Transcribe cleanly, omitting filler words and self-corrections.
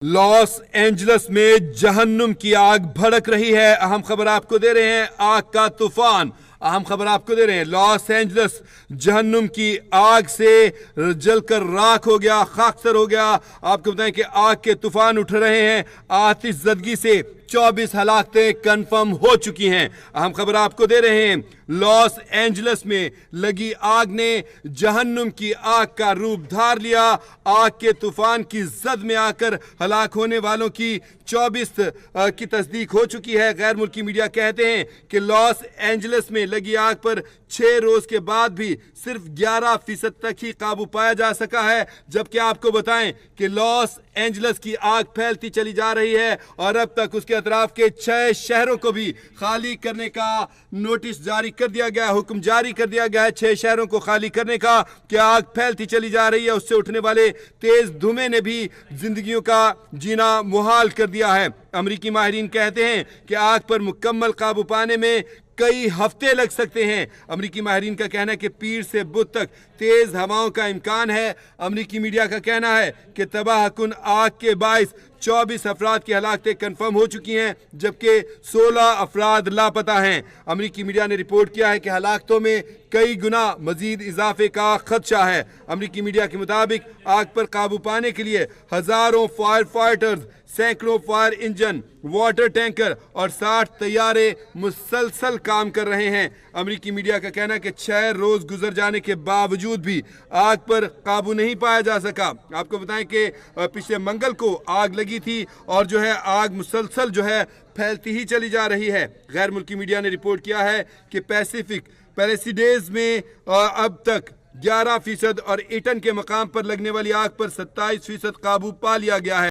Los Angeles में जहन्नुम की आग भड़क रही है। अहम खबर आपको दे रहे हैं, आग का तूफान। अहम खबर आपको दे रहे हैं, लॉस एंजल्स जहन्नुम की आग से जलकर राख हो गया, खाकसर हो गया। आपको बताएं कि आग के तूफान उठ रहे हैं। आतिशज़दगी से 24 हलाकतें कंफर्म हो चुकी हैं। अहम खबर आपको दे रहे हैं, लॉस एंजल्स में लगी आग ने जहन्नुम की आग का रूप धार लिया। आग के तूफान की जद में आकर हलाक होने वालों की 24 की तस्दीक हो चुकी है। गैर मुल्की मीडिया कहते हैं कि लॉस एंजल्स में लगी आग पर 6 रोज के बाद भी सिर्फ 11% तक ही काबू पाया जा सका है। जबकि आपको बताएं कि लॉस एंजल्स की आग फैलती चली जा रही है और अब तक उसके अतराफ के 6 शहरों को भी खाली करने का नोटिस जारी कर दिया गया, हुक्म जारी कर दिया गया है 6 शहरों को खाली करने का। कि आग फैलती चली जा रही है, उससे उठने वाले तेज धुएं ने भी जिंदगियों का जीना मुहाल कर दिया है। अमरीकी माहिरीन कहते हैं कि आग पर मुकम्मल काबू पाने में कई हफ्ते लग सकते हैं। अमरीकी माहिरीन का कहना है कि पीर से बुध तक तेज हवाओं का इम्कान है। अमरीकी मीडिया का कहना है कि तबाहकुन आग के बाइस 24 अफराद की हलाकतें कंफर्म हो चुकी हैं, जबकि 16 अफराद लापता हैं। अमरीकी मीडिया ने रिपोर्ट किया है कि हलाकतों में कई गुना मजीद इजाफे का खदशा है। अमरीकी मीडिया के मुताबिक आग पर काबू पाने के लिए हजारों फायर फाइटर्स, सैकड़ों फायर इंजन, वाटर टैंकर और 60 तैयारे मुसलसल काम कर रहे हैं। अमरीकी मीडिया का कहना है कि 6 रोज गुजर जाने के बावजूद भी आग पर काबू नहीं पाया जा सका। आपको बताएं कि पिछले मंगल को आग लगी थी और जो है आग मुसलसल जो है फैलती ही चली जा रही है। गैर मुल्की मीडिया ने रिपोर्ट किया है कि पैसिफिक पैलेसिडेज में अब तक 11% और ईटन के मकाम पर लगने वाली आग पर 27% काबू पा लिया गया है।